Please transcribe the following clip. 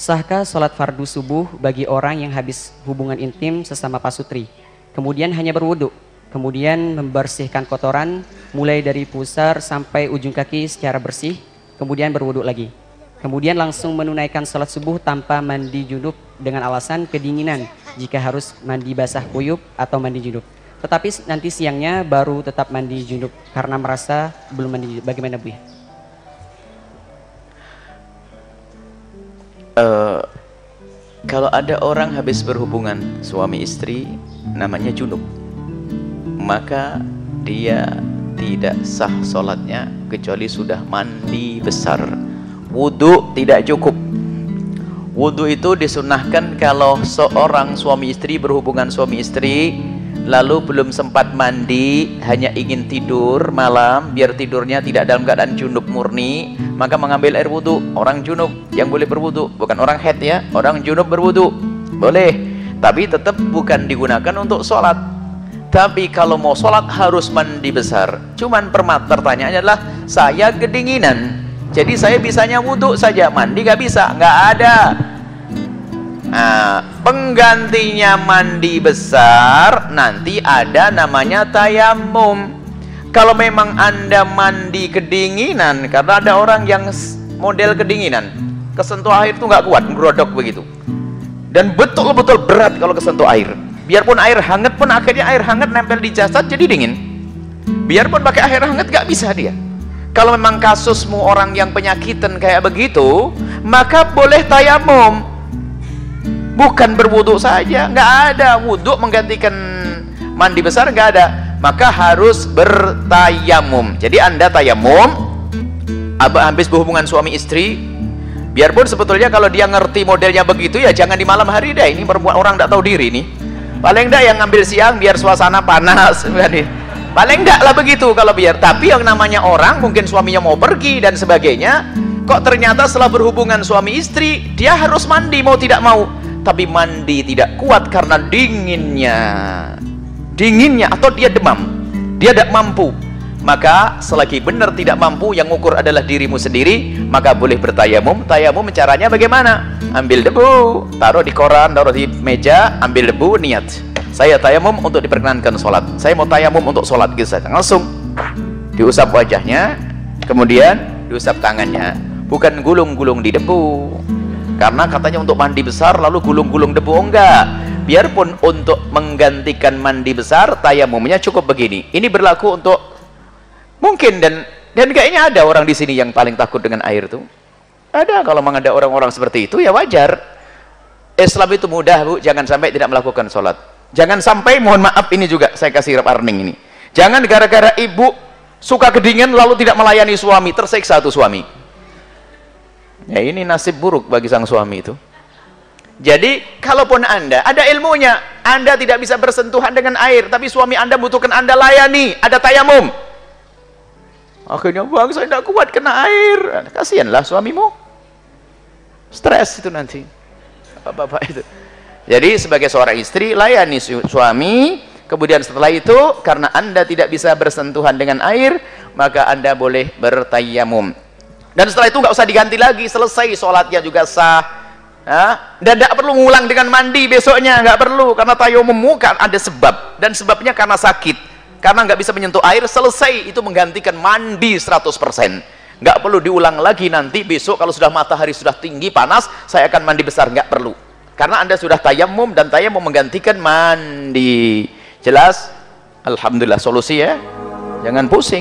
Sahkah sholat fardu subuh bagi orang yang habis hubungan intim sesama pasutri, kemudian hanya berwudu, kemudian membersihkan kotoran mulai dari pusar sampai ujung kaki secara bersih, kemudian berwudu lagi, kemudian langsung menunaikan sholat subuh tanpa mandi junub dengan alasan kedinginan jika harus mandi basah kuyup atau mandi junub, tetapi nanti siangnya baru tetap mandi junub karena merasa belum mandi junub. Bagaimana Bu ya? Kalau ada orang habis berhubungan suami istri namanya junub, maka dia tidak sah sholatnya kecuali sudah mandi besar. Wudu tidak cukup. Wudu itu disunahkan kalau seorang suami istri berhubungan suami istri lalu belum sempat mandi, hanya ingin tidur malam biar tidurnya tidak dalam keadaan junub murni, maka mengambil air wudu. Orang junub yang boleh berwudu, bukan orang haid ya, orang junub berwudu boleh, tapi tetap bukan digunakan untuk sholat. Tapi kalau mau sholat harus mandi besar. Cuman pertanyaannya adalah saya kedinginan, jadi saya bisanya wudu saja, mandi gak bisa, nggak ada. Nah, penggantinya mandi besar nanti ada namanya tayamum. Kalau memang Anda mandi kedinginan, karena ada orang yang model kedinginan, kesentuh air itu nggak kuat, ngerodok begitu, dan betul-betul berat kalau kesentuh air. Biarpun air hangat pun akhirnya air hangat nempel di jasad jadi dingin. Biarpun pakai air hangat nggak bisa dia. Kalau memang kasusmu orang yang penyakitan kayak begitu, maka boleh tayamum, bukan berwudu saja. Nggak ada wudu menggantikan mandi besar, nggak ada, maka harus bertayamum. Jadi Anda tayamum habis berhubungan suami istri, biarpun sebetulnya kalau dia ngerti modelnya begitu ya jangan di malam hari deh, ini berbuat orang tidak tahu diri nih. Paling enggak yang ngambil siang biar suasana panas, paling enggak lah begitu kalau biar. Tapi yang namanya orang mungkin suaminya mau pergi dan sebagainya, kok ternyata setelah berhubungan suami istri dia harus mandi mau tidak mau, tapi mandi tidak kuat karena dinginnya atau dia demam, dia tidak mampu, maka selagi benar tidak mampu, yang ngukur adalah dirimu sendiri, maka boleh bertayamum. Tayamum caranya bagaimana? Ambil debu, taruh di koran, taruh di meja, ambil debu, niat saya tayamum untuk diperkenankan sholat, saya mau tayamum untuk sholat gitu saja, langsung diusap wajahnya, kemudian diusap tangannya, bukan gulung-gulung di debu. Karena katanya untuk mandi besar lalu gulung-gulung debu, enggak. Biarpun untuk menggantikan mandi besar, tayamumnya cukup begini. Ini berlaku untuk mungkin dan kayaknya ada orang di sini yang paling takut dengan air tuh. Ada, kalau memang ada orang-orang seperti itu ya wajar. Islam itu mudah Bu, jangan sampai tidak melakukan sholat. Jangan sampai, mohon maaf ini juga saya kasih warning ini. Jangan gara-gara ibu suka kedinginan lalu tidak melayani suami, tersiksa tuh suami. Ya ini nasib buruk bagi sang suami itu. Jadi kalaupun Anda ada ilmunya, Anda tidak bisa bersentuhan dengan air, tapi suami Anda butuhkan Anda layani, ada tayamum. Akhirnya bang saya tidak kuat kena air, kasihanlah suamimu, stres itu nanti bapak itu. Jadi sebagai seorang istri layani suami, kemudian setelah itu karena Anda tidak bisa bersentuhan dengan air, maka Anda boleh bertayamum. Dan setelah itu nggak usah diganti lagi, selesai sholatnya juga sah. Dan tidak perlu ngulang dengan mandi besoknya, nggak perlu, karena tayamum kan ada sebab, dan sebabnya karena sakit, karena nggak bisa menyentuh air, selesai itu menggantikan mandi 100%. Nggak perlu diulang lagi nanti besok kalau sudah matahari sudah tinggi panas saya akan mandi besar, nggak perlu, karena Anda sudah tayamum, dan tayamum menggantikan mandi. Jelas? Alhamdulillah solusi ya, jangan pusing.